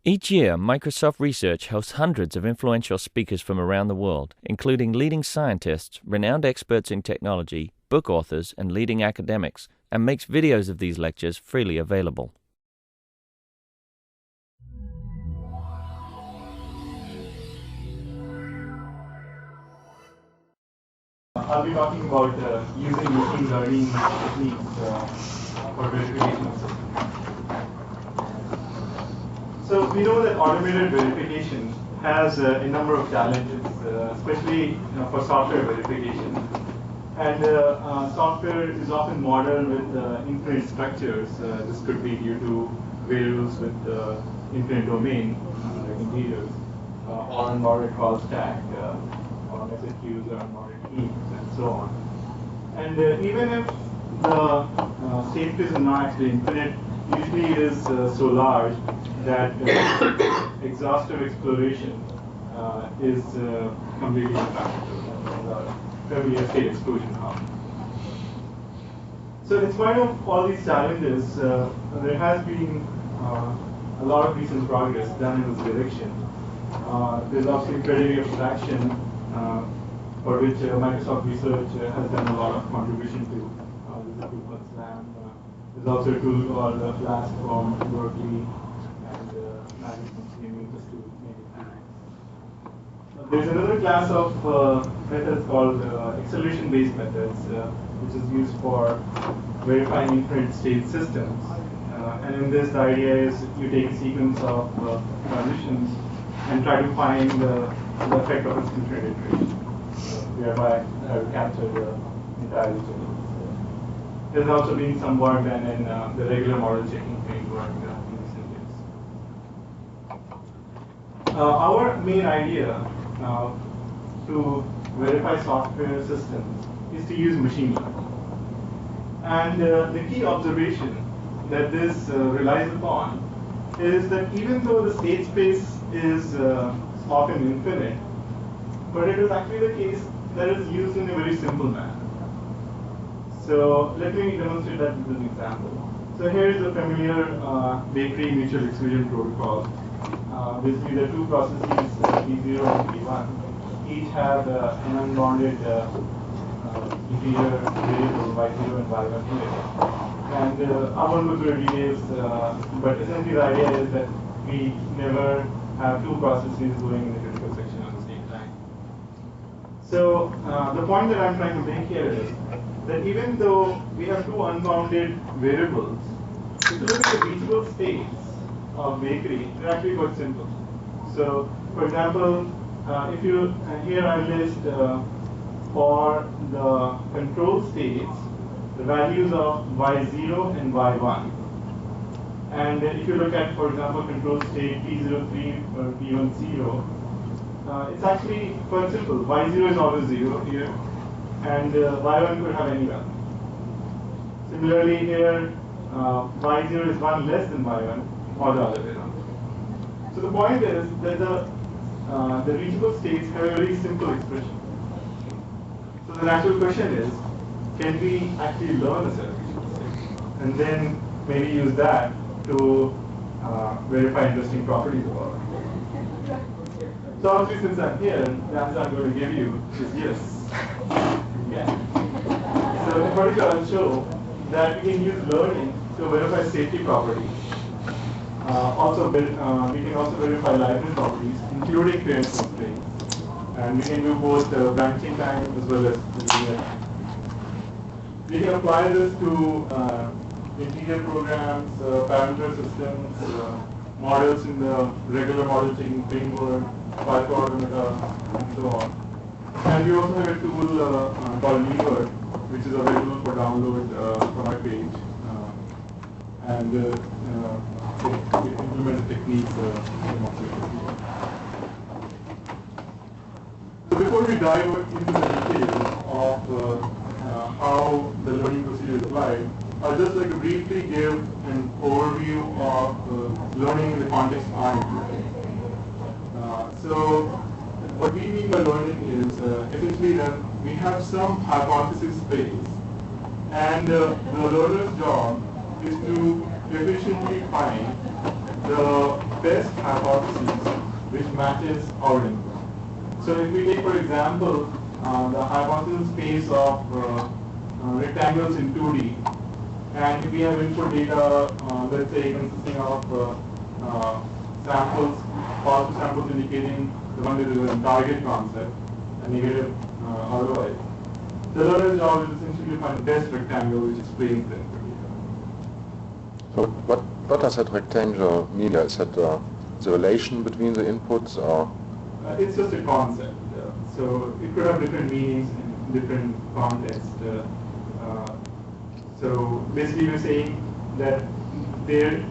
Each year, Microsoft Research hosts hundreds of influential speakers from around the world, including leading scientists, renowned experts in technology, book authors, and leading academics, and makes videos of these lectures freely available. I'll be talking about using machine learning techniques for verification of systems. So we know that automated verification has a number of challenges, especially for software verification. And software is often modeled with infinite structures. This could be due to variables with infinite domain, like integers, or unbounded call stack, or message queues or unbounded heaps, and so on. And even if the state space is not actually infinite, usually it is so large that exhaustive exploration is completely impractical. Familiar state exclusion problem. So in spite of all these challenges, there has been a lot of recent progress done in this direction. There's obviously predicate abstraction, for which Microsoft Research has done a lot of contribution to. There's a tool called SLAM. There's also a tool called Flask from Berkeley and Magic from CMU, just to name a few. There's another class of methods called acceleration-based methods, which is used for verifying infinite state systems. And in this, the idea is you take a sequence of transitions and try to find the effect of its infinite iteration, whereby I will capture the entire region. There's also been some work done in the regular model checking framework in recent years. Our main idea to verify software systems is to use machine learning. And the key observation that this relies upon is that even though the state space is often infinite, but it is actually the case that is used in a very simple manner. So let me demonstrate that with an example. So here is a familiar bakery mutual exclusion protocol. Basically, the two processes, P0 and P1, each have an unbounded integer variable y0 and y1 here. And I won't go through the details, but essentially the idea is that we never have two processes going in the critical section at the same time. So the point that I'm trying to make here is that even though we have two unbounded variables, if you look at the reachable states of bakery, they're actually quite simple. So, for example, if you here I list for the control states the values of y0 and y1. And if you look at, for example, control state P03 or P10, it's actually quite simple. Y0 is always 0 here, and y1 could have any value. Similarly here, y0 is 1 less than y1, or the other way around. So the point is that the reachable states have a very simple expression. So the natural question is, can we actually learn a set of reachable states, and then maybe use that to verify interesting properties of our. So obviously, since I'm here, the answer I'm going to give you is yes. Yeah. So in particular, I'll show that we can use learning to verify safety properties. We can also verify liveness properties, including clearance constraints. And we can do both branching time as well as linear time. We can apply this to integer programs, parameter systems, models in the regular model checking framework, Python automata, and so on. And we also have a tool called Liveness, which is available for download from my page. And we implement the techniques demonstrated. So before we dive into the details of how the learning procedure is applied, I'd just like to briefly give an overview of learning in the context I'm employing. So what we mean by learning is essentially that we have some hypothesis space, and the learner's job is to efficiently find the best hypothesis which matches our input. So if we take, for example, the hypothesis space of rectangles in 2D, and if we have input data, let's say consisting of samples, positive samples indicating the one that is a target concept, and negative otherwise, the learner's job is essentially to find the best rectangle which explains the input data. So what does that rectangle mean? Is that the relation between the inputs, or? It's just a concept. So it could have different meanings in different contexts. So basically we're saying that the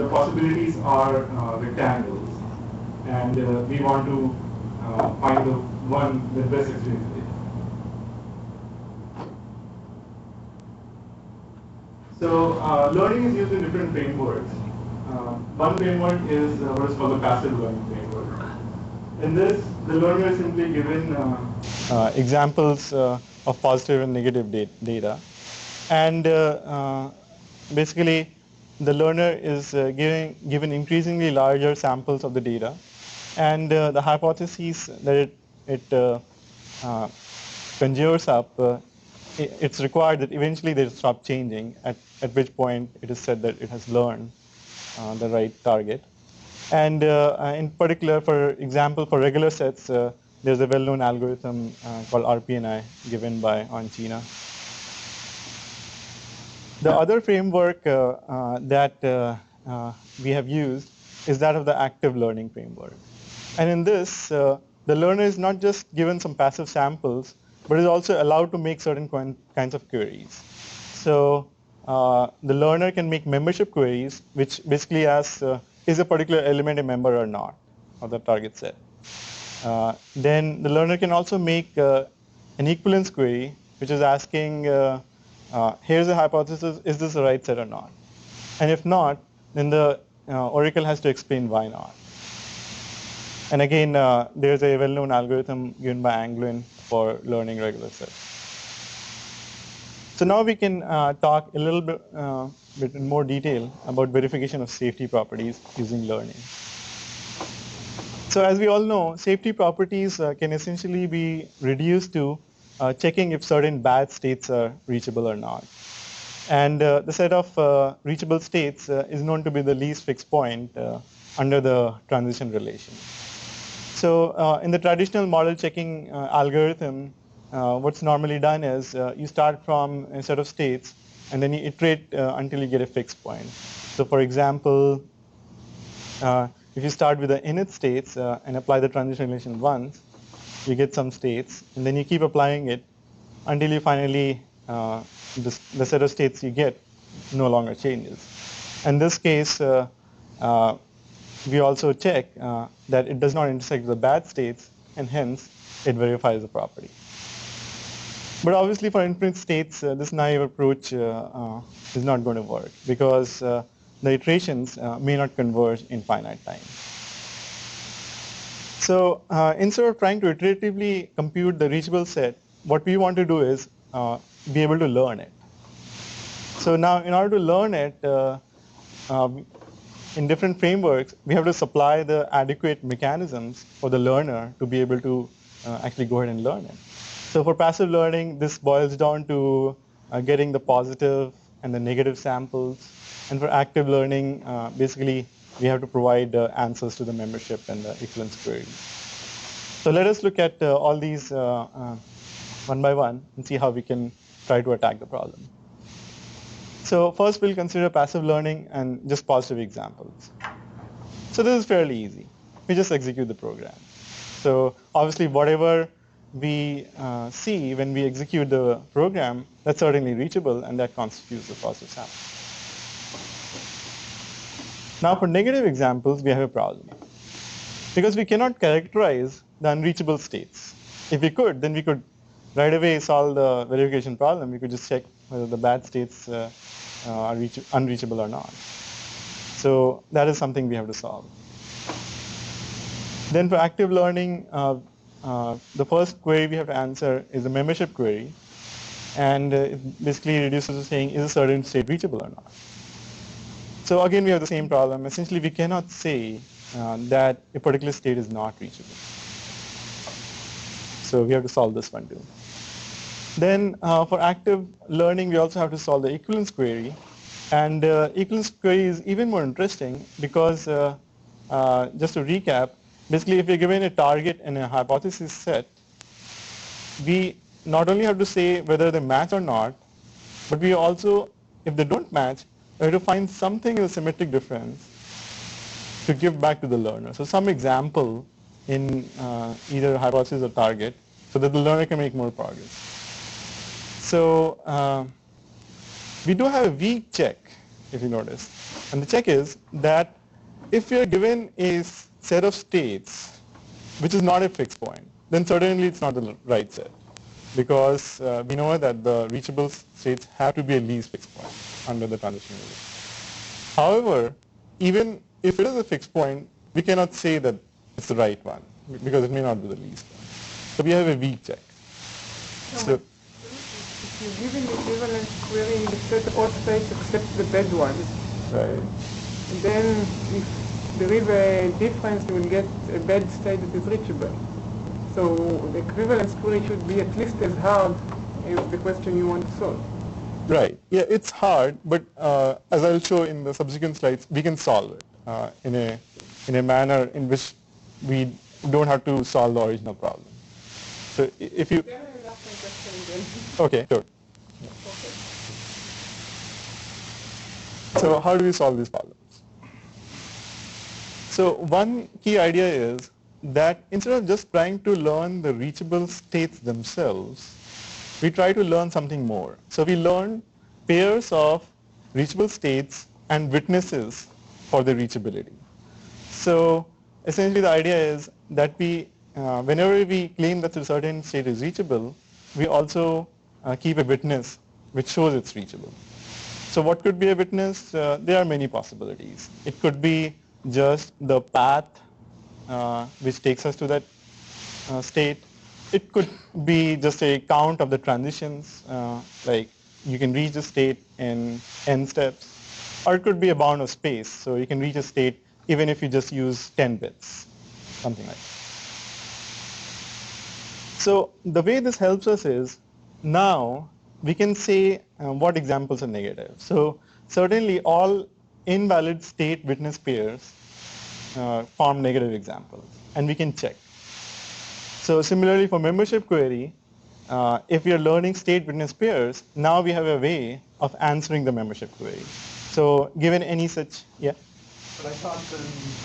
possibilities are rectangles, and we want to find the one that best explains it. So learning is used in different frameworks. One framework is what is called the passive learning framework. In this, the learner is simply given examples of positive and negative data, and basically the learner is given increasingly larger samples of the data, and the hypotheses that it conjures up, it's required that eventually they stop changing, at which point it is said that it has learned the right target. And in particular, for example, for regular sets, there's a well-known algorithm called RPNI given by Oncina. The other framework that we have used is that of the active learning framework. And in this, the learner is not just given some passive samples, but is also allowed to make certain kinds of queries. So the learner can make membership queries, which basically asks, is a particular element a member or not of the target set. Then the learner can also make an equivalence query, which is asking, here's a hypothesis, is this the right set or not? And if not, then the oracle has to explain why not. And again, there's a well-known algorithm given by Angluin for learning regular sets. So now we can talk a little bit in more detail about verification of safety properties using learning. So as we all know, safety properties can essentially be reduced to checking if certain bad states are reachable or not. And the set of reachable states is known to be the least fixed point under the transition relation. So in the traditional model checking algorithm, what's normally done is you start from a set of states and then you iterate until you get a fixed point. So for example, if you start with the init states and apply the transition relation once, you get some states, and then you keep applying it until you finally, the set of states you get no longer changes. In this case, we also check that it does not intersect with the bad states, and hence it verifies the property. But obviously for infinite states, this naive approach is not going to work, because the iterations may not converge in finite time. So instead of trying to iteratively compute the reachable set, what we want to do is be able to learn it. So now in order to learn it, in different frameworks, we have to supply the adequate mechanisms for the learner to be able to actually go ahead and learn it. So for passive learning, this boils down to getting the positive and the negative samples. And for active learning, basically, we have to provide answers to the membership and the equivalence queries. So let us look at all these one by one and see how we can try to attack the problem. So first, we'll consider passive learning and just positive examples. So this is fairly easy. We just execute the program. So obviously, whatever we see when we execute the program, that's certainly reachable, and that constitutes the positive sample. Now for negative examples, we have a problem, because we cannot characterize the unreachable states. If we could, then we could right away solve the verification problem. We could just check whether the bad states are unreachable or not. So that is something we have to solve. Then for active learning, the first query we have to answer is the membership query. And it basically reduces to saying, is a certain state reachable or not? So again, we have the same problem. Essentially, we cannot say that a particular state is not reachable. So we have to solve this one too. Then for active learning, we also have to solve the equivalence query. And equivalence query is even more interesting because, just to recap, basically if we're given a target and a hypothesis set, we not only have to say whether they match or not, but we also, if they don't match, we have to find something in the symmetric difference to give back to the learner. So some example in either hypothesis or target so that the learner can make more progress. So we do have a weak check, if you notice. And the check is that if you're given a set of states which is not a fixed point, then certainly it's not the right set. Because we know that the reachable states have to be at least fixed point under the transition rule. However, even if it is a fixed point, we cannot say that it's the right one because it may not be the least one. So we have a weak check. So if you give an equivalence query, you set all states except the bad ones. Right. And then if there is a difference, you will get a bad state that is reachable. So the equivalence query should be at least as hard as the question you want to solve. Right. Yeah, it's hard, but as I'll show in the subsequent slides, we can solve it in a manner in which we don't have to solve the original problem. So if you okay, sure. Okay. So how do we solve these problems? So one key idea is that instead of just trying to learn the reachable states themselves, we try to learn something more. So we learn pairs of reachable states and witnesses for the reachability. So essentially the idea is that we, whenever we claim that a certain state is reachable, we also keep a witness which shows it's reachable. So what could be a witness? There are many possibilities. It could be just the path which takes us to that state. It could be just a count of the transitions, like you can reach a state in n steps, or it could be a bound of space, so you can reach a state even if you just use 10 bits, something like that. So the way this helps us is now we can say what examples are negative. So certainly all invalid state witness pairs form negative examples, and we can check. So similarly for membership query, if we are learning state witness pairs, now we have a way of answering the membership query. So given any such, yeah? But I thought the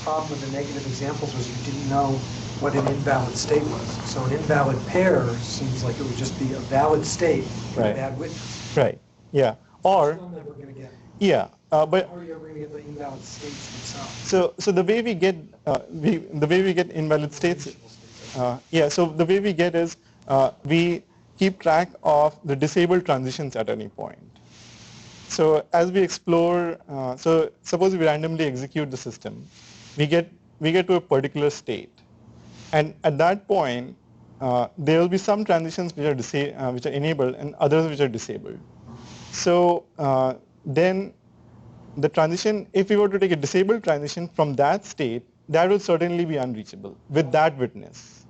problem with the negative examples was you didn't know what an invalid state was. So an invalid pair seems like it would just be a valid state but a bad witness. Right, yeah. Or, still never going to get. Yeah, but how are you ever going to get the invalid states themselves? so the way we get invalid states, yeah. So the way we get is we keep track of the disabled transitions at any point. So as we explore, so suppose we randomly execute the system, we get to a particular state, and at that point there will be some transitions which are enabled and others which are disabled. So then the transition, if we were to take a disabled transition from that state, that would certainly be unreachable with that witness.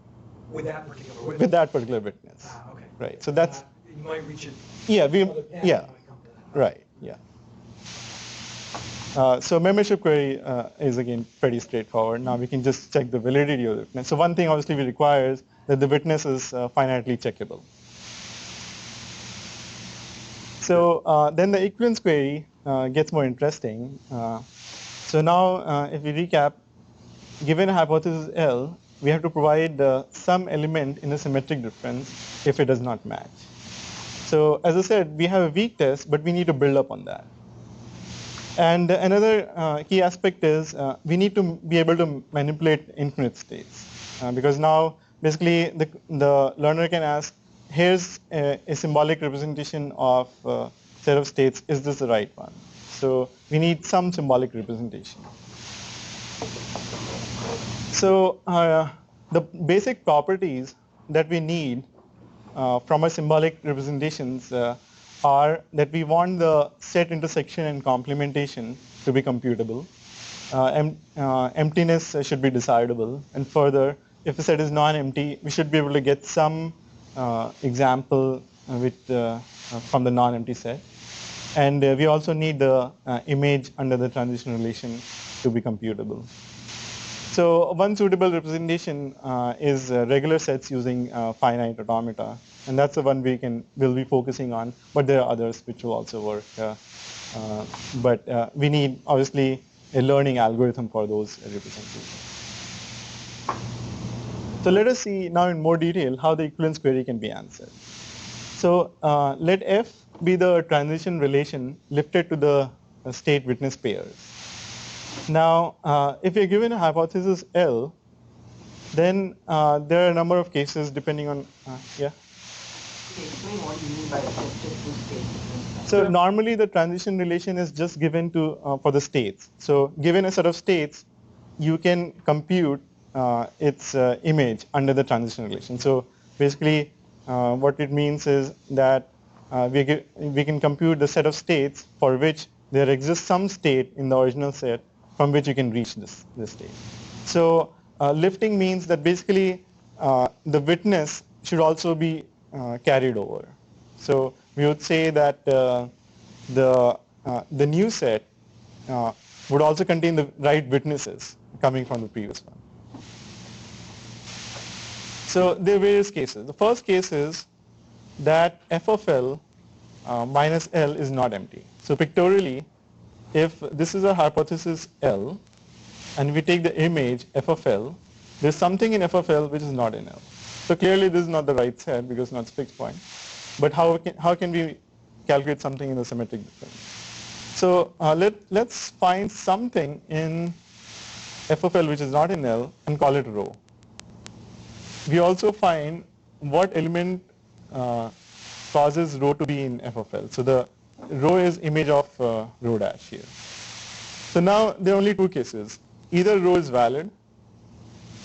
With that particular witness? With that particular witness. Okay. Right. So that's. You might reach it. Yeah. Yeah. Right. Yeah. So membership query is again pretty straightforward. Now we can just check the validity of the witness. So one thing obviously we require is that the witness is finitely checkable. So then the equivalence query gets more interesting. So now if we recap, given a hypothesis L, we have to provide some element in a symmetric difference if it does not match. So as I said, we have a weak test, but we need to build up on that. And another key aspect is we need to be able to manipulate infinite states because now basically the learner can ask, here's a symbolic representation of a set of states, is this the right one? So we need some symbolic representation. So the basic properties that we need from our symbolic representations are that we want the set intersection and complementation to be computable. Emptiness should be decidable. And further, if the set is non-empty, we should be able to get some example from the non-empty set. And we also need the image under the transition relation to be computable. So one suitable representation is regular sets using finite automata, and that's the one we'll be focusing on. But there are others which will also work. But we need obviously a learning algorithm for those representations. So let us see now in more detail how the equivalence query can be answered. So let F be the transition relation lifted to the state witness pairs. Now, if you're given a hypothesis L, then there are a number of cases depending on, yeah? Explain what you mean by lifted to state. So normally the transition relation is just given to for the states. So given a set of states, you can compute its image under the transition relation. So basically what it means is that we can compute the set of states for which there exists some state in the original set from which you can reach this state. So lifting means that basically the witness should also be carried over. So we would say that the new set would also contain the right witnesses coming from the previous one. So there are various cases. The first case is that f of L minus L is not empty. So pictorially, if this is a hypothesis L, and we take the image f of L, there's something in f of L which is not in L. So clearly this is not the right set because it's not a fixed point. But how can we calculate something in the symmetric difference? So let's find something in f of L which is not in L and call it rho. We also find what element causes rho to be in f of L. So the rho is image of rho dash here. So now there are only two cases. Either rho is valid,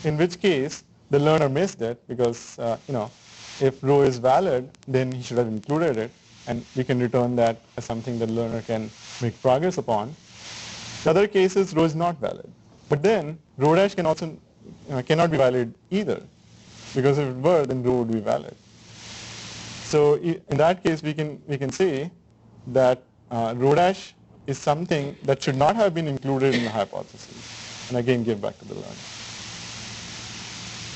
in which case the learner missed it because if rho is valid, then he should have included it, and we can return that as something the learner can make progress upon. The other case is rho is not valid, but then rho dash can also cannot be valid either, because if it were, then rho would be valid. So in that case, we can say that rho dash is something that should not have been included in the hypothesis, and again give back to the learner.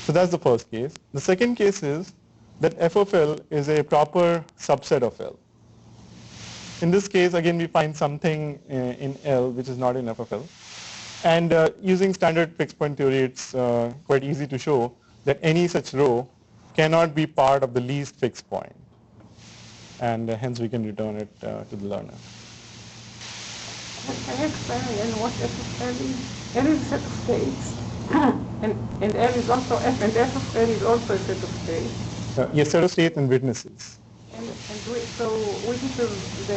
So that's the first case. The second case is that f of L is a proper subset of L. In this case, again, we find something in L which is not in f of L. And using standard fixed point theory, it's quite easy to show that any such rho cannot be part of the least fixed point. And hence we can return it to the learner. Can you explain again what f of L is? L is a set of states, and L is also f, and f of L is also a set of states. Yes, set of states and witnesses. So witnesses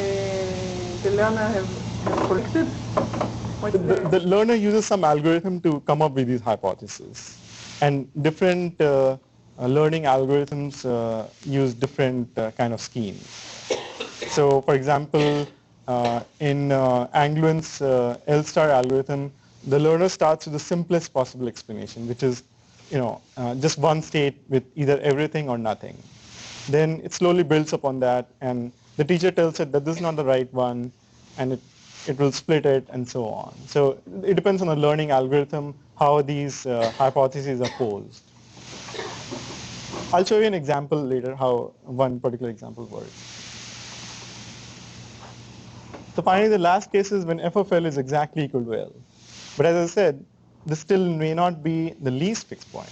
the learner have collected? The learner uses some algorithm to come up with these hypotheses. And different learning algorithms use different kind of schemes. So for example, in Angluin's L-star algorithm, the learner starts with the simplest possible explanation, which is just one state with either everything or nothing. Then it slowly builds upon that, and the teacher tells it that this is not the right one, and it will split it, and so on. So it depends on the learning algorithm how these hypotheses are posed. I'll show you an example later how one particular example works. So finally, the last case is when f of L is exactly equal to L. But as I said, this still may not be the least fixed point,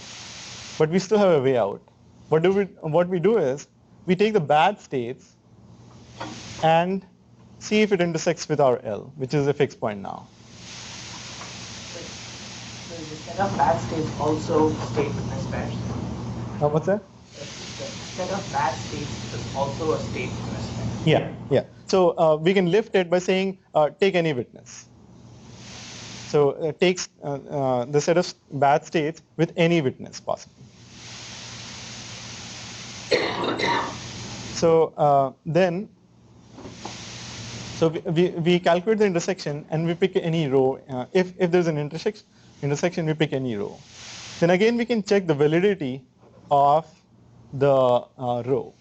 but we still have a way out. What we do is we take the bad states and see if it intersects with our L, which is a fixed point now. So is the set of bad states also state witness pairs? What's that? The set of bad states is also a state witness pair. Yeah. So we can lift it by saying take any witness. So it takes the set of bad states with any witness possible. So then So we calculate the intersection and we pick any row. If there's an intersection, we pick any row. Then again, we can check the validity of the row.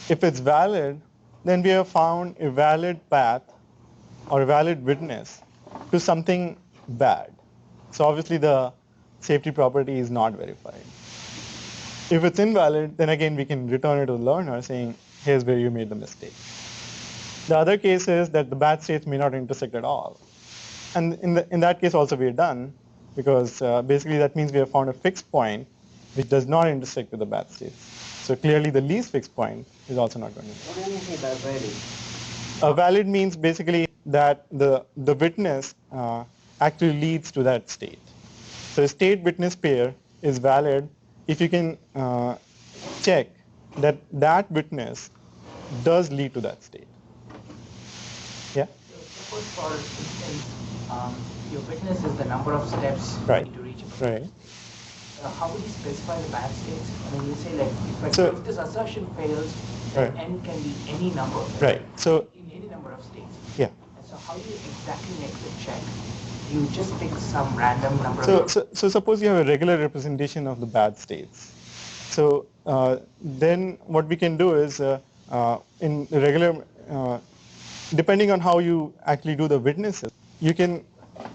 If it's valid, then we have found a valid path or a valid witness to something bad. So obviously the safety property is not verified. If it's invalid, then again we can return it to the learner saying, here's where you made the mistake. The other case is that the bad states may not intersect at all. And in that case also we are done, because basically that means we have found a fixed point which does not intersect with the bad states. So clearly the least fixed point is also not going to intersect. What do you mean by valid? Valid means basically that the witness actually leads to that state. So a state witness pair is valid if you can check that that witness does lead to that state. Yeah? Suppose, for instance, your witness is the number of steps you Right. need to reach it. Right. How would you specify the bad states? I mean, you say like, if this assertion fails, then Right. n can be any number. Right. So In any number of states. yeah. And so how do you exactly make the check? You just pick some random number So suppose you have a regular representation of the bad states. So then what we can do is in the regular, depending on how you actually do the witnesses, you can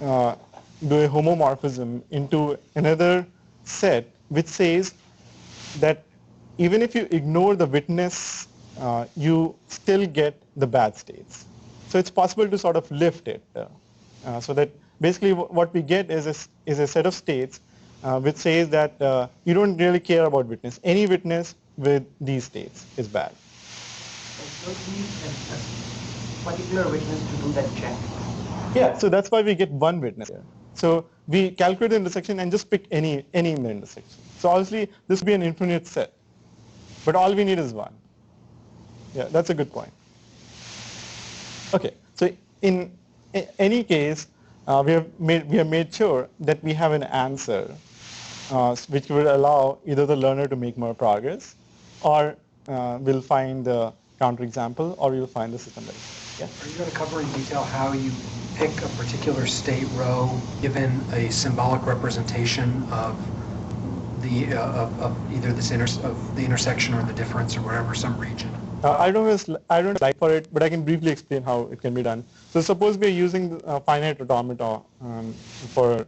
do a homomorphism into another set which says that even if you ignore the witness, you still get the bad states. So it's possible to sort of lift it so that basically what we get is a set of states which says that you don't really care about witness. Any witness with these states is bad. So you need a particular witness to do that check. Yeah, so that's why we get one witness here. So we calculate the intersection and just pick any in the intersection. So obviously this would be an infinite set, but all we need is one. Yeah, that's a good point. Okay, so in any case, we have made sure that we have an answer which will allow either the learner to make more progress, or we'll find the counterexample, or we'll find the system error. Yeah? Are you going to cover in detail how you pick a particular state row given a symbolic representation of the of either the intersection or the difference or whatever, some region? I don't have a slide for it, but I can briefly explain how it can be done. So suppose we are using finite automata for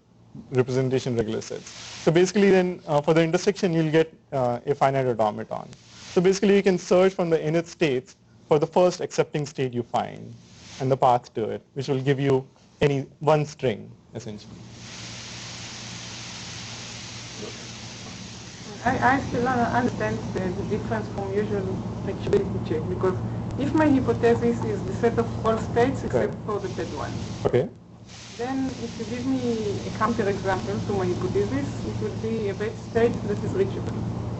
representation regular sets. So basically then for the intersection you'll get a finite automaton. So basically you can search from the init states for the first accepting state you find and the path to it, which will give you any one string essentially. I still don't understand the difference from usual reachability check, because if my hypothesis is the set of all states except for the bad one, Okay. then if you give me a counterexample to my hypothesis, it will be a bad state that is reachable.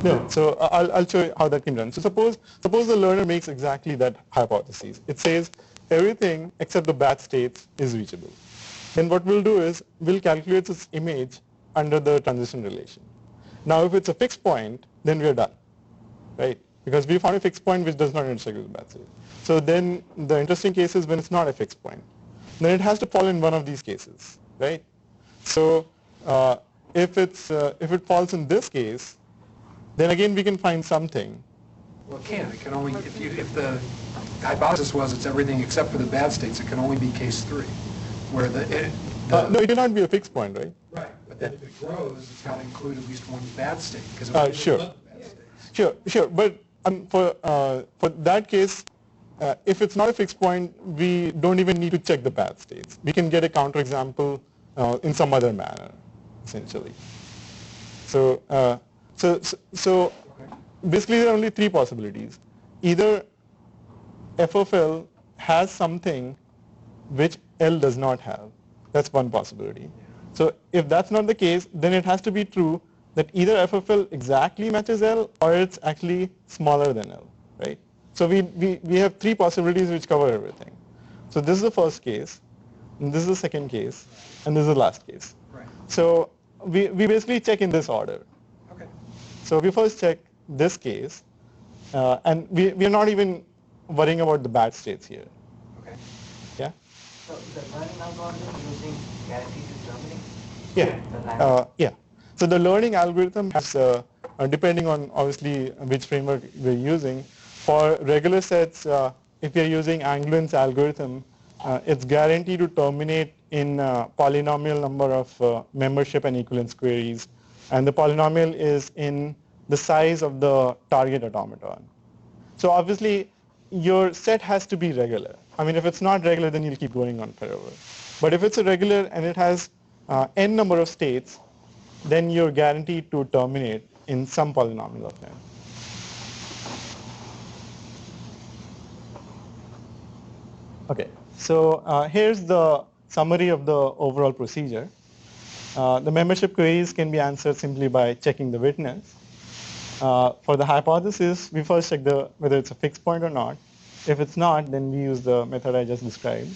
No, so I'll show you how that can be done. So suppose the learner makes exactly that hypothesis. It says everything except the bad states is reachable. Then what we'll do is we'll calculate this image under the transition relation. Now if it's a fixed point, then we are done, right? Because we found a fixed point which does not intersect with the bad state. So then the interesting case is when it's not a fixed point. Then it has to fall in one of these cases, right? So if it falls in this case, then again we can find something. Well, it can. It can only, if the hypothesis was it's everything except for the bad states, it can only be case 3, where No, it cannot be a fixed point, right? Right, but then if it grows, it's got to include at least one bad state. Because Sure. Sure. But for that case, if it's not a fixed point, we don't even need to check the bad states. We can get a counterexample in some other manner, essentially. So basically there are only 3 possibilities. Either f of L has something which L does not have. That's one possibility. So if that's not the case, then it has to be true that either f of L exactly matches L or it's actually smaller than L, right? So we have 3 possibilities which cover everything. So this is the first case, and this is the second case, and this is the last case. Right. So we basically check in this order. Okay. So we first check this case, and we are not even worrying about the bad states here. Okay. So the learning algorithm using guaranteed determining? Yeah. So the learning algorithm has, depending on obviously which framework we're using, for regular sets, if you're using Angluin's algorithm, it's guaranteed to terminate in polynomial number of membership and equivalence queries, and the polynomial is in the size of the target automaton. So obviously, your set has to be regular. I mean, if it's not regular, then you'll keep going on forever. But if it's a regular and it has n number of states, then you're guaranteed to terminate in some polynomial of n. Okay, so here's the summary of the overall procedure. The membership queries can be answered simply by checking the witness. For the hypothesis, we first check whether it's a fixed point or not. If it's not, then we use the method I just described.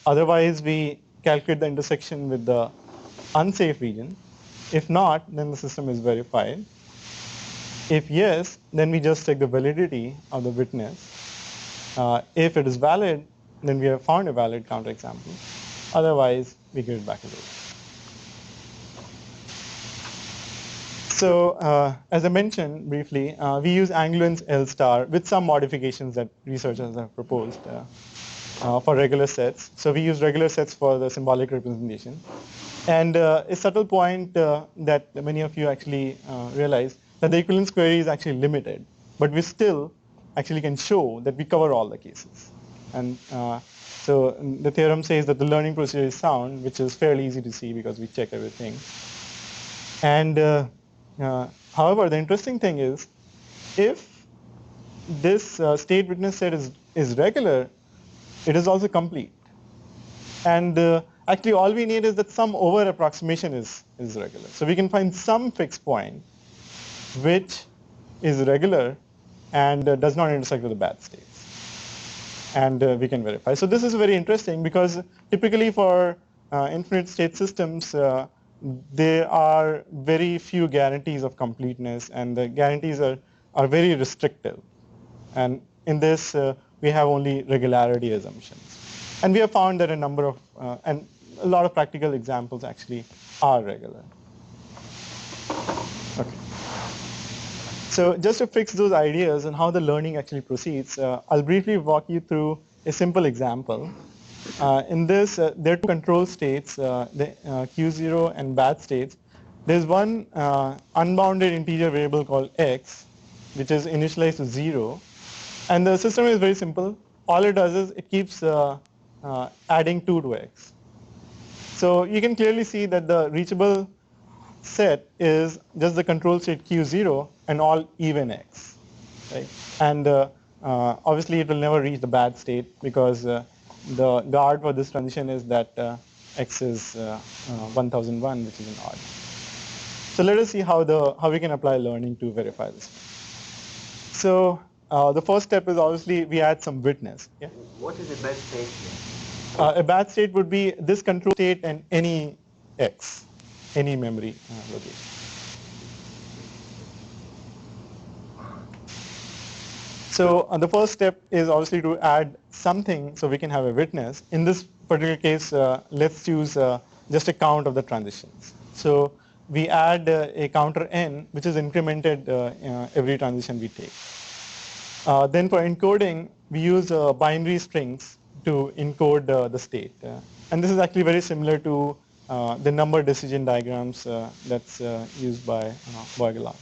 Otherwise, we calculate the intersection with the unsafe region. If not, then the system is verified. If yes, then we just check the validity of the witness. If it is valid, then we have found a valid counterexample. Otherwise, we give it back to the root. So as I mentioned briefly, we use Angluin's L star with some modifications that researchers have proposed for regular sets. So we use regular sets for the symbolic representation. And a subtle point that many of you actually realize that the equivalence query is actually limited, but we still actually can show that we cover all the cases. And so the theorem says that the learning procedure is sound, which is fairly easy to see because we check everything. And however, the interesting thing is, if this state witness set is regular, it is also complete. And actually, all we need is that some over approximation is regular. So we can find some fixed point which is regular and does not intersect with the bad states. And we can verify. So this is very interesting because typically for infinite state systems, there are very few guarantees of completeness, and the guarantees are very restrictive. And in this, we have only regularity assumptions. And we have found that a number of, and a lot of practical examples actually are regular. Okay. So just to fix those ideas and how the learning actually proceeds, I'll briefly walk you through a simple example. In this, there are two control states, the Q0 and bad states. There's one unbounded integer variable called x, which is initialized to 0. And the system is very simple. All it does is it keeps adding 2 to x. So you can clearly see that the reachable set is just the control state Q0 and all even x. Right? And obviously, it will never reach the bad state because the guard for this transition is that x is 1001, which is an odd. So let us see how we can apply learning to verify this. So the first step is obviously we add some witness. Yeah? What is a bad state here? A bad state would be this control state and any x, any memory location. So the first step is obviously to add something so we can have a witness. In this particular case, let's choose just a count of the transitions. So we add a counter n, which is incremented every transition we take. Then for encoding, we use binary strings to encode the state. And this is actually very similar to the number decision diagrams that's used by Vogelard.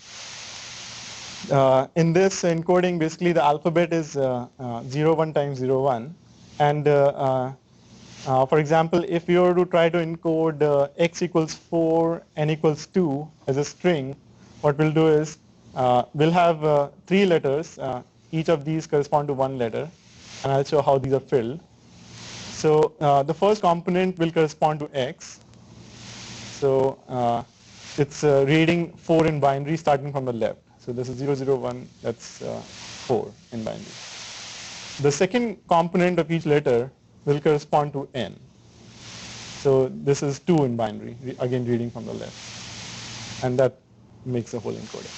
In this encoding, basically the alphabet is 01 times 01. And for example, if you were to try to encode x equals 4, n equals 2 as a string, what we'll do is we'll have 3 letters. Each of these correspond to 1 letter. And I'll show how these are filled. So the first component will correspond to x. So it's reading 4 in binary starting from the left. So this is 001, that's 4 in binary. The second component of each letter will correspond to n. So this is 2 in binary, again reading from the left. And that makes the whole encoding.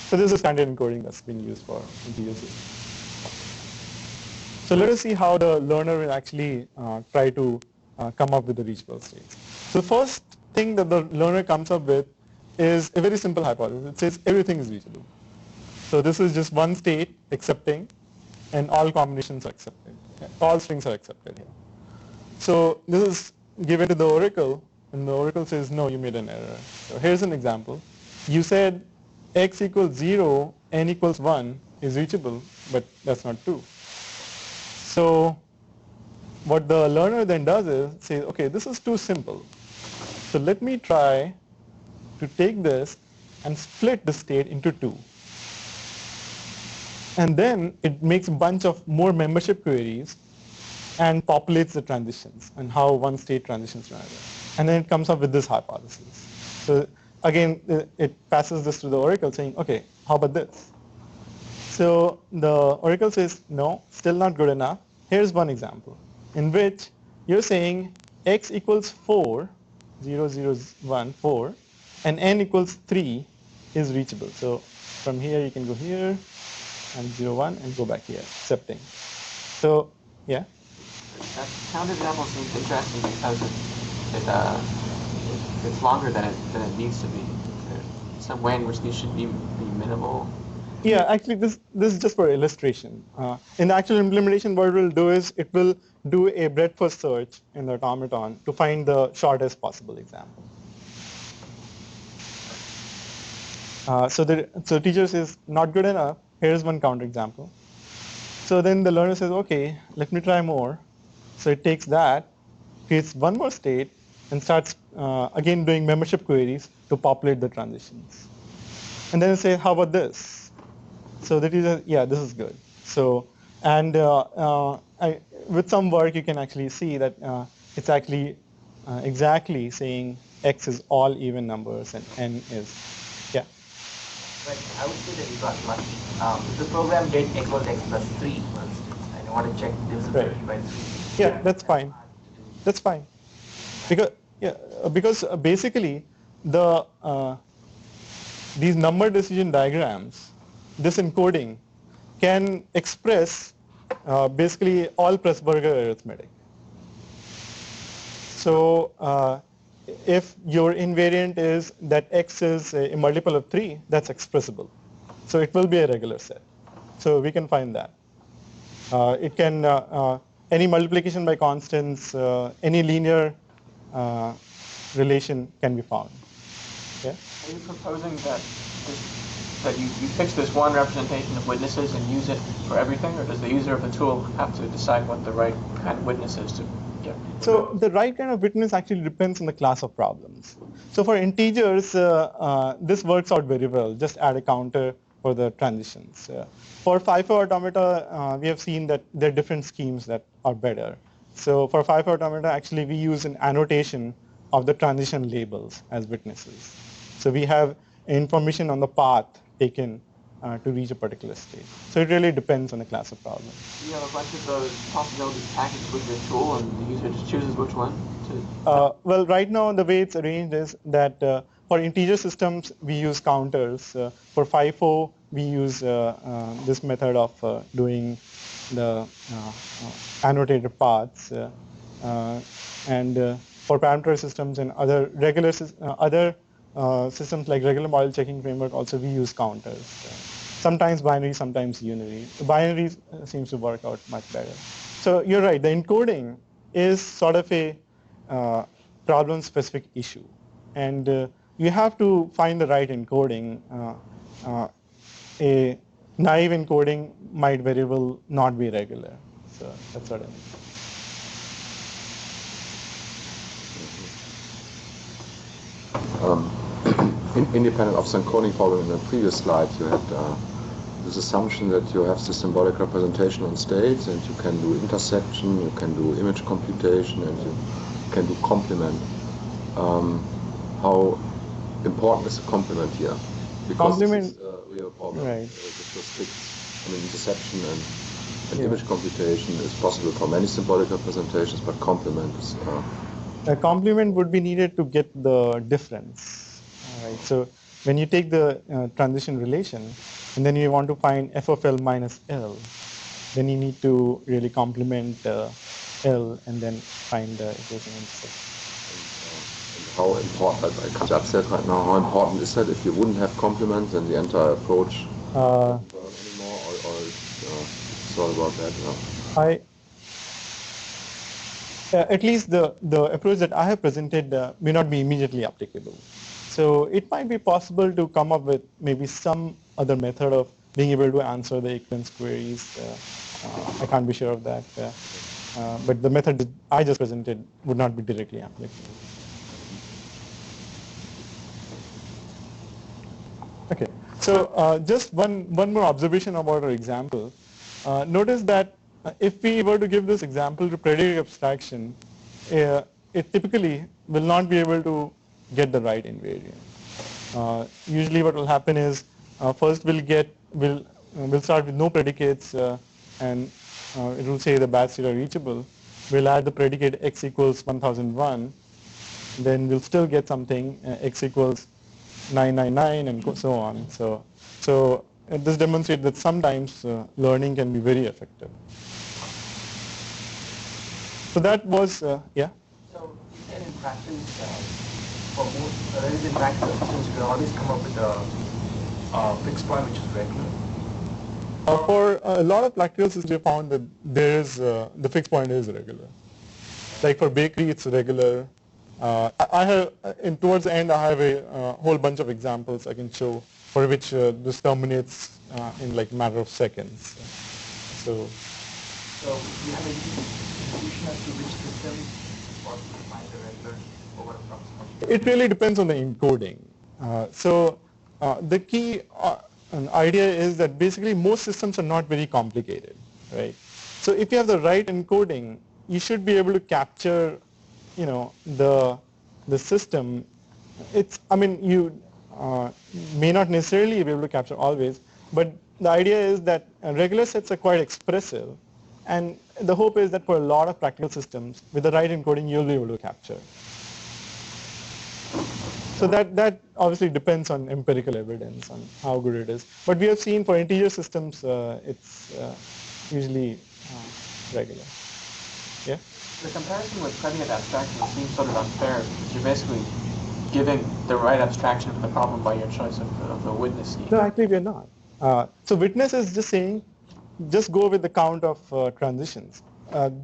So this is standard encoding that's been used for integer systems. So let us see how the learner will actually try to come up with the reachable states. So the first thing that the learner comes up with is a very simple hypothesis. It says everything is reachable. So this is just one state accepting, and all combinations are accepted. All strings are accepted here. So this is given to the oracle, and the oracle says, no, you made an error. So here's an example. You said x equals 0, n equals 1 is reachable, but that's not true. So what the learner then does is say, okay, this is too simple. So let me try to take this and split the state into two. And then it makes a bunch of more membership queries and populates the transitions and how one state transitions to another. And then it comes up with this hypothesis. So again, it passes this to the oracle saying, okay, how about this? So the oracle says, no, still not good enough. Here's one example in which you're saying x equals 4, 0, 0, 1, 4, and n equals 3 is reachable. So from here you can go here and 0, 1 and go back here, accepting. So, yeah? That counterexample seems interesting because it's longer than it needs to be. There's some way in which these should be minimal. Yeah, actually this is just for illustration. In the actual implementation, what it will do is it will do a breadth first search in the automaton to find the shortest possible example. So teacher says not good enough. Here's one counterexample. So then the learner says, okay, let me try more. So it takes that, creates one more state, and starts again doing membership queries to populate the transitions. And then it says, how about this? So the teacher says, yeah, this is good. So, and with some work, you can actually see that it's actually exactly saying x is all even numbers and n is, yeah. But I would say that you got lucky. If the program did equals x plus 3, for instance, and I want to check divisibility by 3. Yeah, that's fine. That's fine. Because basically the these number decision diagrams, this encoding can express basically all Pressburger arithmetic. So if your invariant is that x is a multiple of 3, that's expressible. So it will be a regular set. So we can find that. It can, any multiplication by constants, any linear relation can be found. Yeah? Are you proposing that you fix this one representation of witnesses and use it for everything, or does the user of the tool have to decide what the right kind of witness is to get? So the right kind of witness actually depends on the class of problems. So for integers, this works out very well. Just add a counter for the transitions. For FIFO automata, we have seen that there are different schemes that are better. So for FIFO automata, actually we use an annotation of the transition labels as witnesses. So we have information on the path taken to reach a particular state. So it really depends on the class of problem. You have a bunch of those possibilities packaged with your tool, and the user just chooses which one to... Well, right now the way it's arranged is that for integer systems we use counters. For FIFO we use this method of doing the annotated paths. And for parameter systems and other regular systems like regular model checking framework, also we use counters. Sometimes binary, sometimes unary. The binary seems to work out much better. So you're right, the encoding is sort of a problem-specific issue. And you have to find the right encoding. A naive encoding might very well not be regular. So that's what I mean. Independent of the encoding problem in the previous slide, you had this assumption that you have the symbolic representation on states, and you can do intersection, you can do image computation, and you can do complement. How important is the complement here? Because complement, this is a real problem. Right. This restricts, intersection and image computation is possible for many symbolic representations, but complement is... A complement would be needed to get the difference. All right. So when you take the transition relation, and then you want to find f of L minus L, then you need to really complement L and then find the equation intersection. How important, I can't judge that right now, how important is that? If you wouldn't have complements, then the entire approach anymore, or it's all about that? At least the approach that I have presented may not be immediately applicable. So it might be possible to come up with maybe some other method of being able to answer the equivalence queries. I can't be sure of that. But the method that I just presented would not be directly applicable. Okay, so just one more observation about our example. Notice that if we were to give this example to predicate abstraction, it typically will not be able to get the right invariant. Usually what will happen is first we'll start with no predicates and it will say the batch state are reachable. We'll add the predicate x equals 1001, then we'll still get something x equals 999 and so on. So this demonstrates that sometimes learning can be very effective. So that was, yeah? So you said in practice, for most, in practice, since you can always come up with a fixed point which is regular. For a lot of practical systems, we found that there is, the fixed point is regular. Like for bakery, it's regular. I have, towards the end, I have a whole bunch of examples I can show for which this terminates in like a matter of seconds. So you have a intuition as to which system or to find the regular over approximation? It really depends on the encoding. The key idea is that basically most systems are not very complicated, right? So if you have the right encoding, you should be able to capture, you know, the system. I mean, you may not necessarily be able to capture always, but the idea is that regular sets are quite expressive, and the hope is that for a lot of practical systems, with the right encoding, you'll be able to capture. So that obviously depends on empirical evidence on how good it is. But we have seen for integer systems, it's usually regular. Yeah? The comparison with predicate abstraction seems sort of unfair because you're basically giving the right abstraction of the problem by your choice of the witness scheme. No, actually we're not. So witness is just saying, just go with the count of transitions.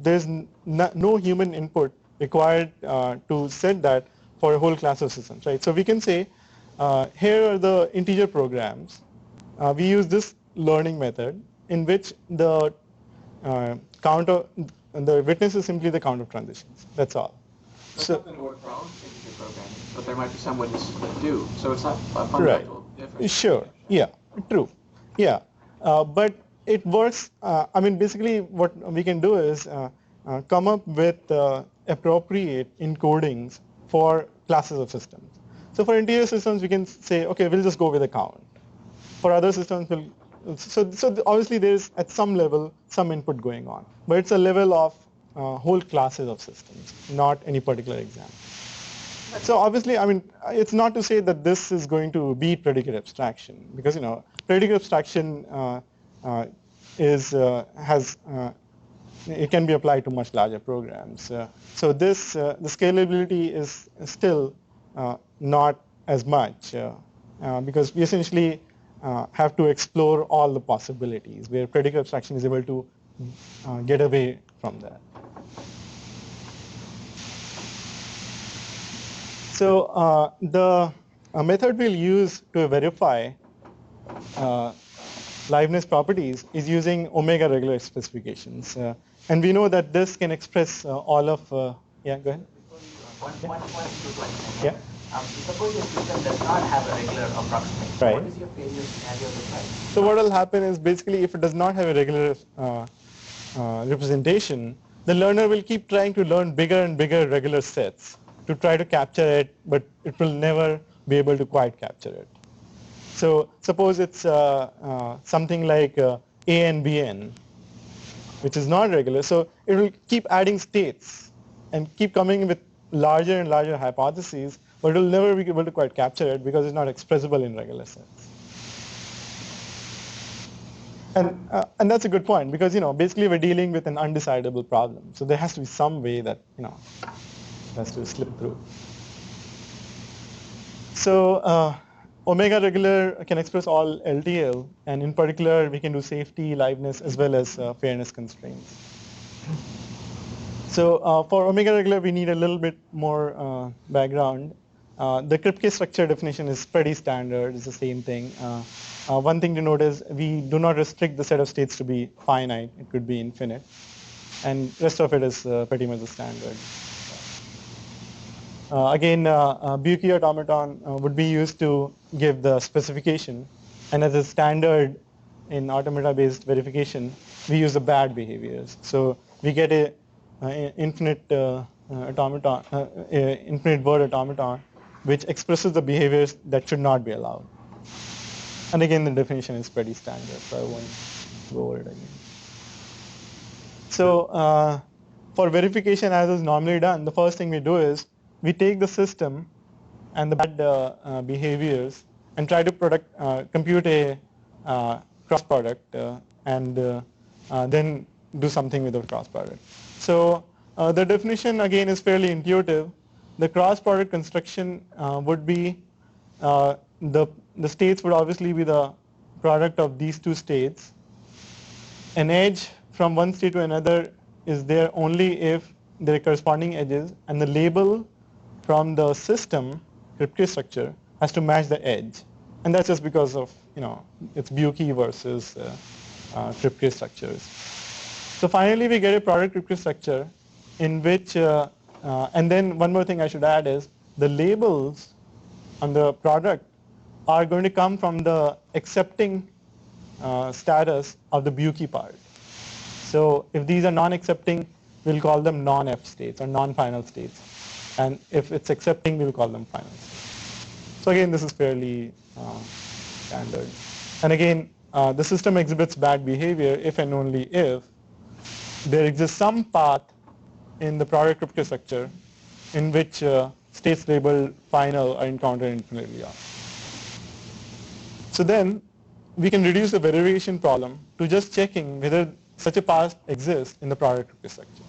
There's no human input required to set that for a whole class of systems, right? So we can say, here are the integer programs. We use this learning method in which the count of the witness is simply the count of transitions. That's all. So nothing works for all integer programming, but there might be some witnesses that do. So it's not a fundamental difference. Sure. Yeah. True. Yeah. But it works. I mean, basically, what we can do is come up with appropriate encodings for classes of systems. So for integer systems, we can say, okay, we'll just go with a count. For other systems, so obviously there's at some level some input going on, but it's a level of whole classes of systems, not any particular example. So obviously, I mean, it's not to say that this is going to beat predicate abstraction, because you know predicate abstraction it can be applied to much larger programs. So this the scalability is still not as much because we essentially have to explore all the possibilities where predicate abstraction is able to get away from that. So the method we'll use to verify Liveness properties is using omega regular specifications. And we know that this can express all of, yeah, go ahead. One quick question. Yeah. Suppose your system does not have a regular approximation. Right. What is your failure scenario look like? So what will happen is basically if it does not have a regular representation, the learner will keep trying to learn bigger and bigger regular sets to try to capture it, but it will never be able to quite capture it. So suppose it's something like A and Bn, which is not regular. So it will keep adding states and keep coming with larger and larger hypotheses, but it will never be able to quite capture it because it's not expressible in regular sets. And that's a good point, because basically we're dealing with an undecidable problem. So there has to be some way that has to slip through. So omega regular can express all LTL, and in particular we can do safety, liveness, as well as fairness constraints. So for omega regular we need a little bit more background. The Kripke structure definition is pretty standard. It's the same thing. One thing to note is we do not restrict the set of states to be finite. It could be infinite. And rest of it is pretty much the standard. Again, Buki automaton would be used to give the specification. And as a standard in automata-based verification, we use the bad behaviors. So we get a infinite automaton, infinite word automaton, which expresses the behaviors that should not be allowed. And again, the definition is pretty standard, so I won't go over it again. So for verification, as is normally done, the first thing we do is we take the system and the bad behaviors and try to compute a cross product and then do something with the cross product. So the definition again is fairly intuitive. The cross product construction would be the states would obviously be the product of these two states. An edge from one state to another is there only if there are corresponding edges, and the label from the system Kripke structure has to match the edge. And that's just because of, it's Buki versus Kripke structures. So finally we get a product Kripke structure in which, and then one more thing I should add is the labels on the product are going to come from the accepting status of the Buki part. So if these are non-accepting, we'll call them non-F states or non-final states. And if it's accepting, we'll call them final states. So again, this is fairly standard. And again, the system exhibits bad behavior if and only if there exists some path in the product Kripke structure in which states labeled final are encountered infinitely often. So then we can reduce the verification problem to just checking whether such a path exists in the product Kripke structure.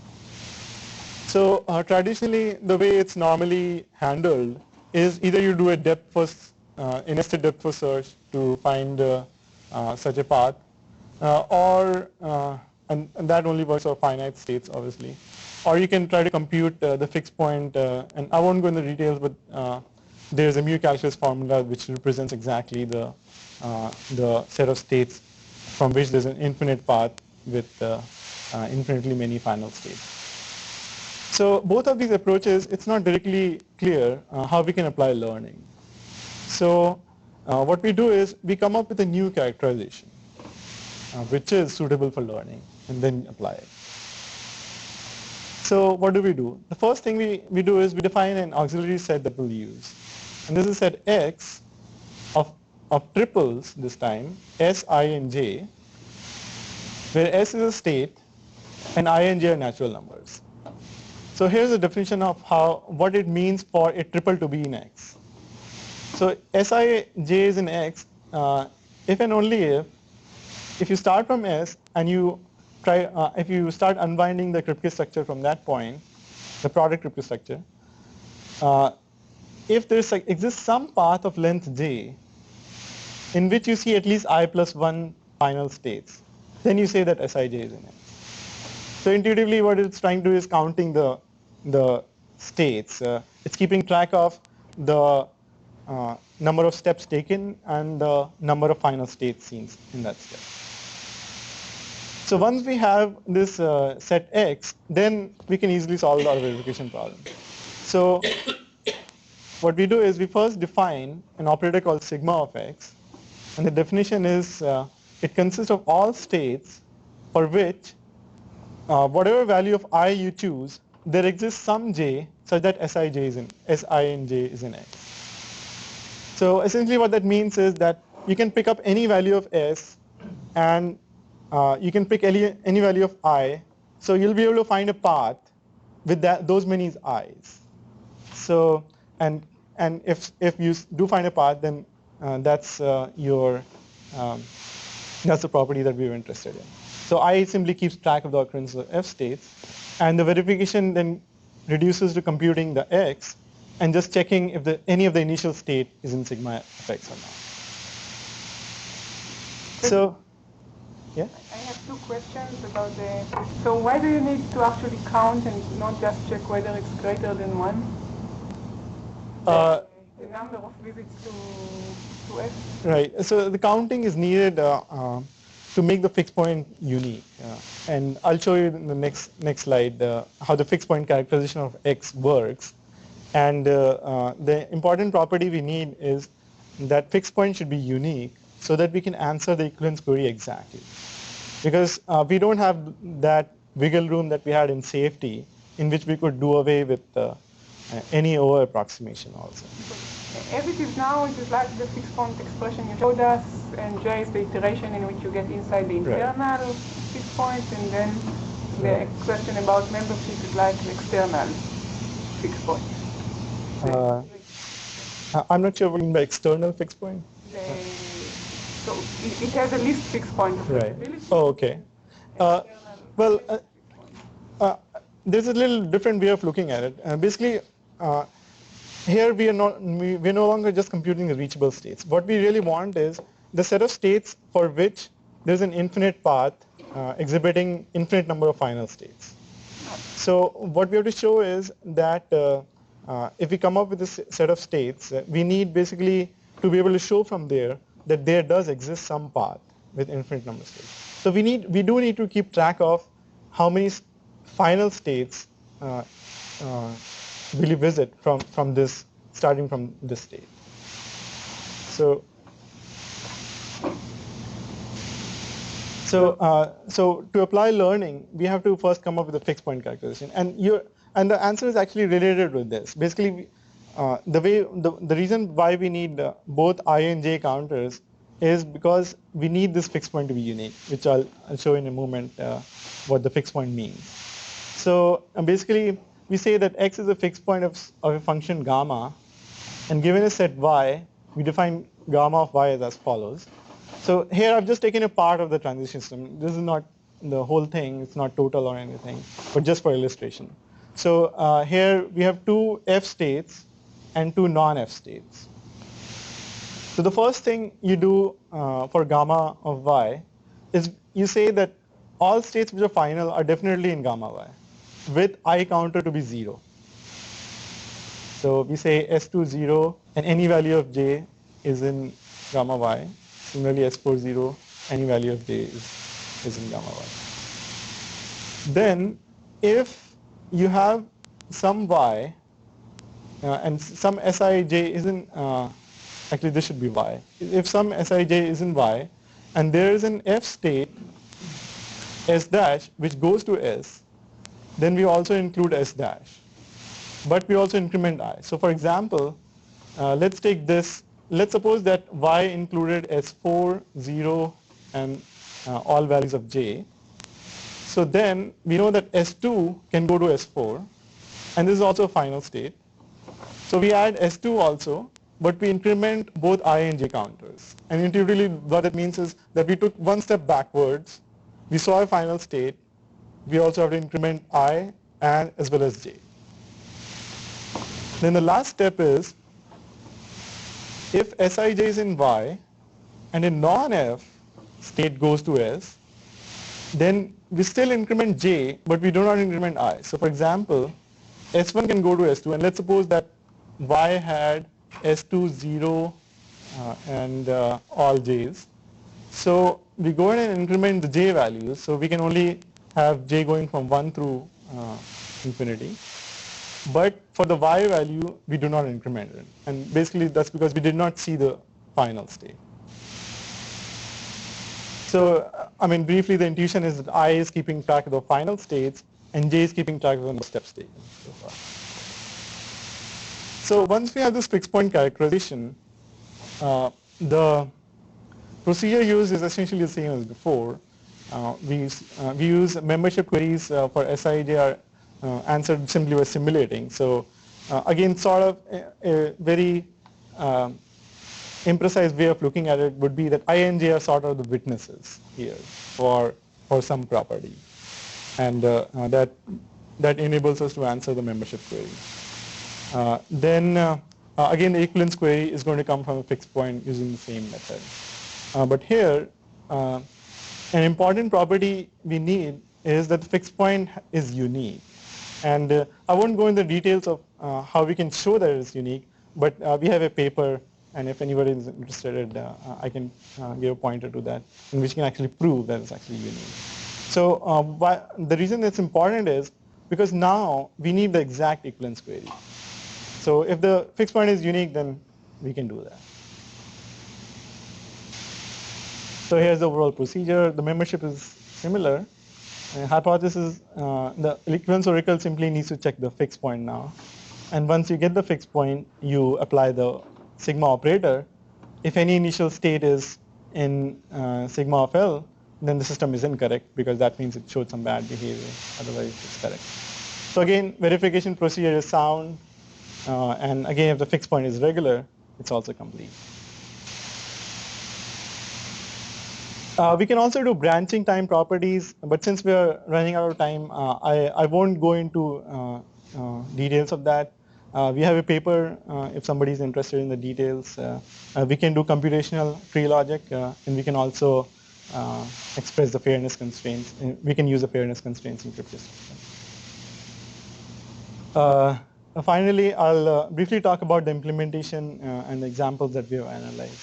So traditionally, the way it's normally handled is either you do a depth first, a nested depth first search to find such a path, and that only works for finite states, obviously. Or you can try to compute the fixed point, and I won't go into the details, but there's a mu calculus formula which represents exactly the set of states from which there's an infinite path with infinitely many final states. So both of these approaches, it's not directly clear how we can apply learning. So what we do is we come up with a new characterization, which is suitable for learning, and then apply it. So what do? The first thing we do is we define an auxiliary set that we'll use. And this is set X of triples this time, S, I, and J, where S is a state and I and J are natural numbers. So here's a definition of what it means for a triple to be in X. So Sij is in X if and only if you start from S and you if you start unwinding the Kripke structure from that point, the product Kripke structure, if there exists some path of length J in which you see at least I plus 1 final states, then you say that Sij is in X. So intuitively what it's trying to do is counting the states. It's keeping track of the number of steps taken and the number of final states seen in that step. So once we have this set X, then we can easily solve our verification problem. So what we do is we first define an operator called sigma of X, and the definition is it consists of all states for which whatever value of I you choose, there exists some J such that Si and J is in X. So essentially what that means is that you can pick up any value of S and you can pick any value of I, so you'll be able to find a path with those many I's. So and if you do find a path, then that's your That's the property that we were interested in. So I simply keeps track of the occurrence of f states, and the verification then reduces to computing the x and just checking if any of the initial state is in sigma of x or not. So, yeah? I have two questions about the... So why do you need to actually count and not just check whether it's greater than 1? The number of visits to f? Right. So the counting is needed to make the fixed point unique. And I'll show you in the next slide how the fixed point characterization of x works. And the important property we need is that fixed point should be unique so that we can answer the equivalence query exactly. Because we don't have that wiggle room that we had in safety, in which we could do away with any over approximation also. As it is now, it is like the fixed point expression you showed us, and J is the iteration in which you get inside the internal fixed point, and then the question about membership is like the external fixed point. I'm not sure what you mean by external fixed point. So it has a least fixed point. Right. Oh, okay. There's a little different way of looking at it. Basically, here we're no longer just computing the reachable states. What we really want is the set of states for which there's an infinite path exhibiting infinite number of final states. So what we have to show is that if we come up with this set of states, we need basically to be able to show from there that there does exist some path with infinite number of states. So we do need to keep track of how many final states will you visit from this, starting from this state. So to apply learning, we have to first come up with a fixed point characterization, and the answer is actually related with this. Basically, the reason why we need both I and j counters is because we need this fixed point to be unique, which I'll show in a moment what the fixed point means. So basically, we say that x is a fixed point of a function gamma, and given a set y, we define gamma of y as follows. So here I've just taken a part of the transition system. This is not the whole thing. It's not total or anything, but just for illustration. So here we have two f states and two non-f states. So the first thing you do for gamma of y is you say that all states which are final are definitely in gamma y, with I counter to be 0. So we say S2 0 and any value of j is in gamma y. Similarly S4 0, any value of j is in gamma y. Then if you have some y and some Sij is in, actually this should be y. If some Sij is in y and there is an f state S dash which goes to S, then we also include S dash. But we also increment I. So for example, let's take this. Let's suppose that y included S4, 0, and all values of j. So then we know that S2 can go to S4, and this is also a final state. So we add S2 also, but we increment both I and j counters. And intuitively what it means is that we took one step backwards, we saw a final state, we also have to increment I and as well as j. Then the last step is, if Sij is in y and a non-f state goes to S, then we still increment j, but we do not increment I. So for example, S1 can go to S2, and let's suppose that y had S2, 0, and all j's. So we go ahead and increment the j values, so we can only have j going from 1 through infinity. But for the y value, we do not increment it. And basically that's because we did not see the final state. So, I mean, briefly the intuition is that I is keeping track of the final states and j is keeping track of the step state so far. So once we have this fixed point characterization, the procedure used is essentially the same as before. We use membership queries for Sij are answered simply by simulating. So again, sort of a very imprecise way of looking at it would be that I and J are sort of the witnesses here for some property, and that enables us to answer the membership query. Then again, the equivalence query is going to come from a fixed point using the same method. But here, an important property we need is that the fixed point is unique. And I won't go into the details of how we can show that it's unique, but we have a paper, and if anybody is interested, I can give a pointer to that, in which can actually prove that it's actually unique. So the reason it's important is because now we need the exact equivalence query. So if the fixed point is unique, then we can do that. So here's the overall procedure. The membership is similar. Hypothesis, the equivalence oracle simply needs to check the fixed point now. And once you get the fixed point, you apply the sigma operator. If any initial state is in sigma of L, then the system is incorrect, because that means it showed some bad behavior. Otherwise, it's correct. So again, verification procedure is sound. And again, if the fixed point is regular, it's also complete. We can also do branching time properties, but since we are running out of time, I won't go into details of that. We have a paper, if somebody is interested in the details. We can do computational tree logic, and we can also express the fairness constraints. We can use the fairness constraints in cryptosystem. Finally, I'll briefly talk about the implementation and the examples that we have analyzed.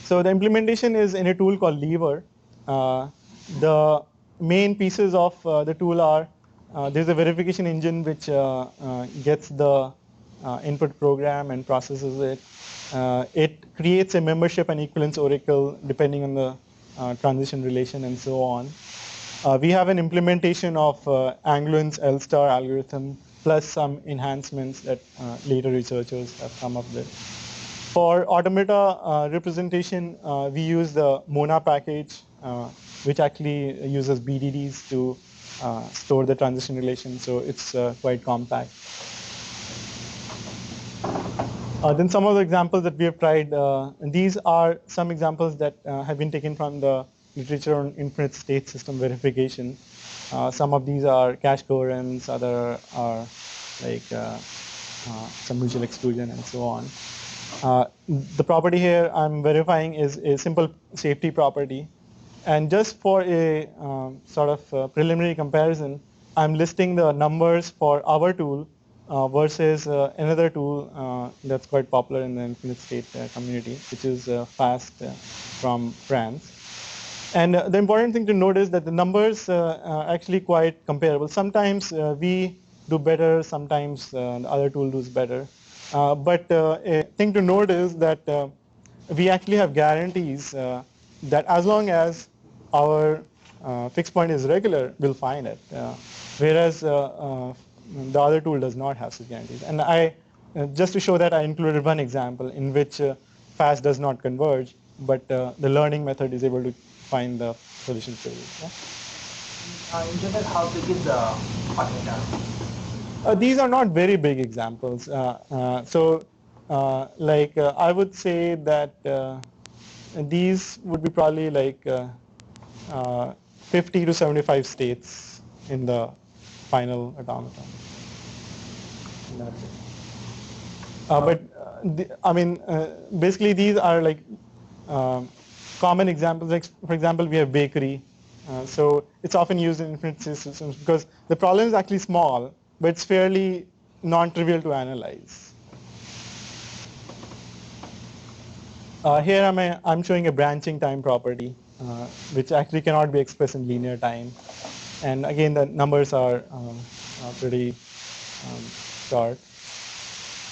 So the implementation is in a tool called Lever. The main pieces of the tool are, there's a verification engine which gets the input program and processes it. It creates a membership and equivalence oracle depending on the transition relation and so on. We have an implementation of Angluin's L-star algorithm plus some enhancements that later researchers have come up with. For automata representation, we use the Mona package, which actually uses BDDs to store the transition relation, so it's quite compact. Then some of the examples that we have tried, and these are some examples that have been taken from the literature on infinite state system verification. Some of these are cache coherence, other are like some mutual exclusion and so on. The property here I'm verifying is a simple safety property. And just for a sort of preliminary comparison, I'm listing the numbers for our tool versus another tool that's quite popular in the infinite state community, which is FAST from France. And the important thing to note is that the numbers are actually quite comparable. Sometimes we do better, sometimes the other tool does better. But a thing to note is that we actually have guarantees that as long as our fixed point is regular, we'll find it. Whereas the other tool does not have such guarantees. And just to show that, I included one example in which FAST does not converge, but the learning method is able to find the solution for you. Yeah? In general, how big is the automata? These are not very big examples. I would say that these would be probably like 50 to 75 states in the final automaton. Basically these are like common examples. Like, for example, we have bakery. So it's often used in infinite systems because the problem is actually small, but it's fairly non-trivial to analyze. Here I'm showing a branching time property, which actually cannot be expressed in linear time. And again, the numbers are pretty short.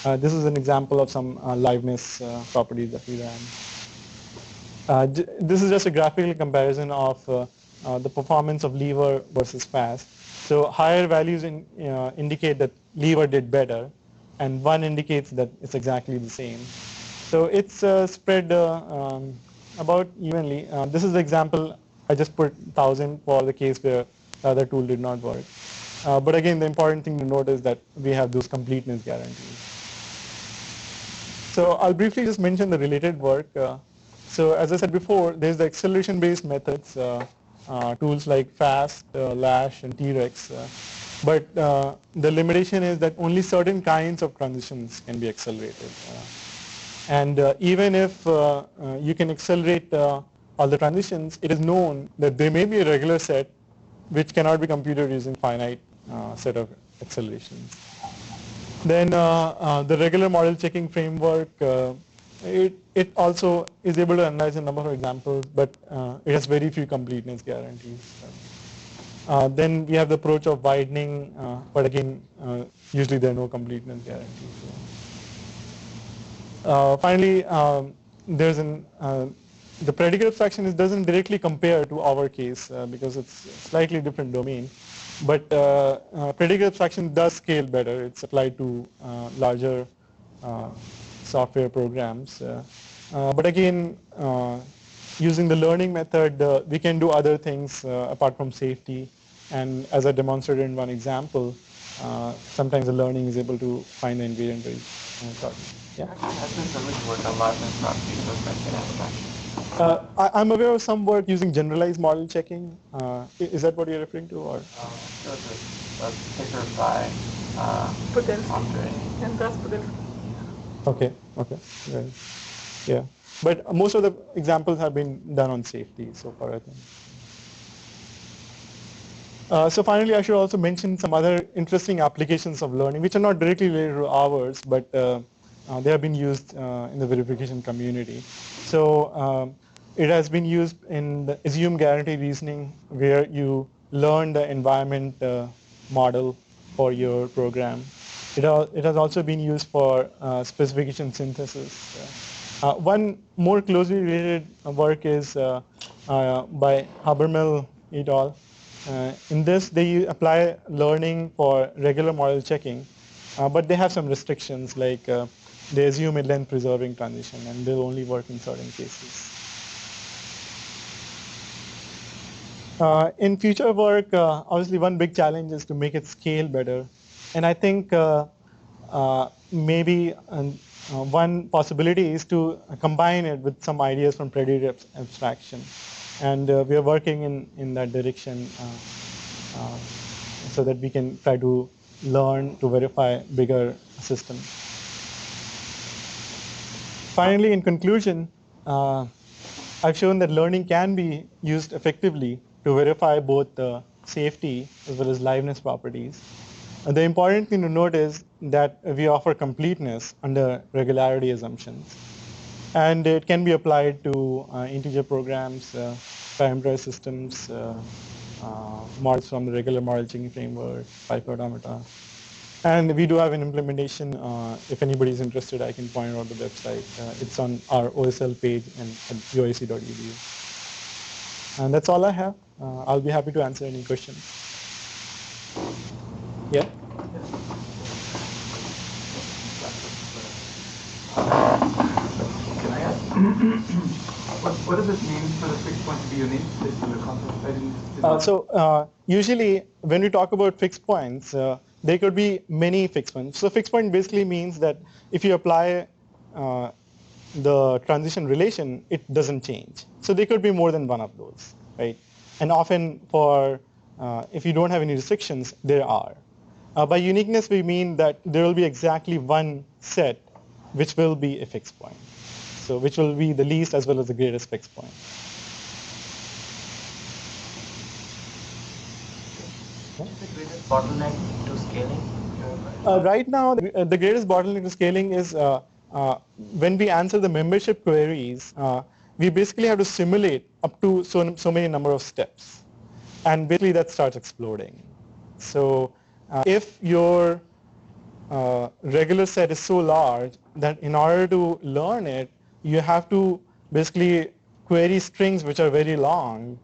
This is an example of some liveness properties that we ran. This is just a graphical comparison of the performance of Lever versus FAST. So higher values indicate that Lever did better, and 1 indicates that it's exactly the same. So it's spread about evenly. This is the example. I just put 1,000 for the case where the other tool did not work. But again, the important thing to note is that we have those completeness guarantees. So I'll briefly just mention the related work. So as I said before, there's the acceleration-based methods, tools like FAST, LASH, and T-Rex. But the limitation is that only certain kinds of transitions can be accelerated. And even if you can accelerate all the transitions, it is known that there may be a regular set which cannot be computed using finite set of accelerations. Then the regular model checking framework, it also is able to analyze a number of examples, but it has very few completeness guarantees. Then we have the approach of widening, but again, usually there are no completeness guarantees. Finally, there's the predicate abstraction doesn't directly compare to our case because it's a slightly different domain. But predicate abstraction does scale better. It's applied to larger software programs. But again, using the learning method, we can do other things apart from safety. And as I demonstrated in one example, sometimes the learning is able to find the invariant very shortly. Yeah? Has been some work on Liveness properties with predicate abstraction? I'm aware of some work using generalized model checking. Is that what you're referring to, or? There's a paper by Andre. And that's Podel. Okay. Right. Yeah. But most of the examples have been done on safety so far, I think. So finally, I should also mention some other interesting applications of learning, which are not directly related to ours, but they have been used in the verification community. So it has been used in the assume guarantee reasoning, where you learn the environment model for your program. It has also been used for specification synthesis. One more closely related work is by Habermas et al. In this, they apply learning for regular model checking, but they have some restrictions, like they assume a length preserving transition, and they'll only work in certain cases. In future work, obviously one big challenge is to make it scale better. And I think maybe one possibility is to combine it with some ideas from predicate abstraction. And we are working in that direction so that we can try to learn to verify bigger systems. Finally, in conclusion, I've shown that learning can be used effectively to verify both the safety as well as liveness properties. And the important thing to note is that we offer completeness under regularity assumptions. And it can be applied to integer programs, parameterized systems, models from the regular model checking framework, Python automata. And we do have an implementation. If anybody is interested, I can point out the website. It's on our OSL page and at uic.edu. And that's all I have. I'll be happy to answer any questions. Yeah? Can I ask? What does it mean for the fixed point to be unique? This is the concept. So usually when we talk about fixed points, there could be many fixed points. So fixed point basically means that if you apply the transition relation, it doesn't change. So there could be more than one of those, right? And often for, if you don't have any restrictions, there are. By uniqueness, we mean that there will be exactly one set which will be a fixed point. So which will be the least as well as the greatest fixed point. What's the greatest bottleneck to scaling? Right now, the greatest bottleneck to scaling is when we answer the membership queries, we basically have to simulate up to so many number of steps. And basically that starts exploding. So if your regular set is so large that in order to learn it, you have to basically query strings which are very long,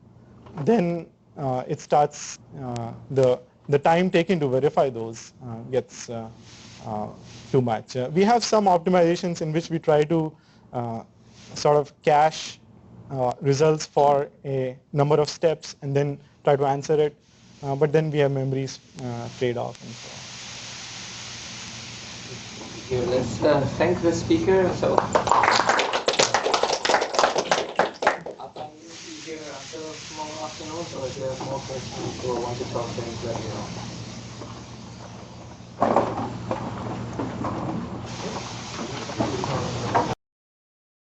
then it starts, the time taken to verify those gets too much. We have some optimizations in which we try to sort of cache results for a number of steps and then try to answer it, but then we have memories trade-off and so on. Here, let's thank the speaker. So, I'll find you here after tomorrow afternoon. So if you have more questions or want to talk, then let me know.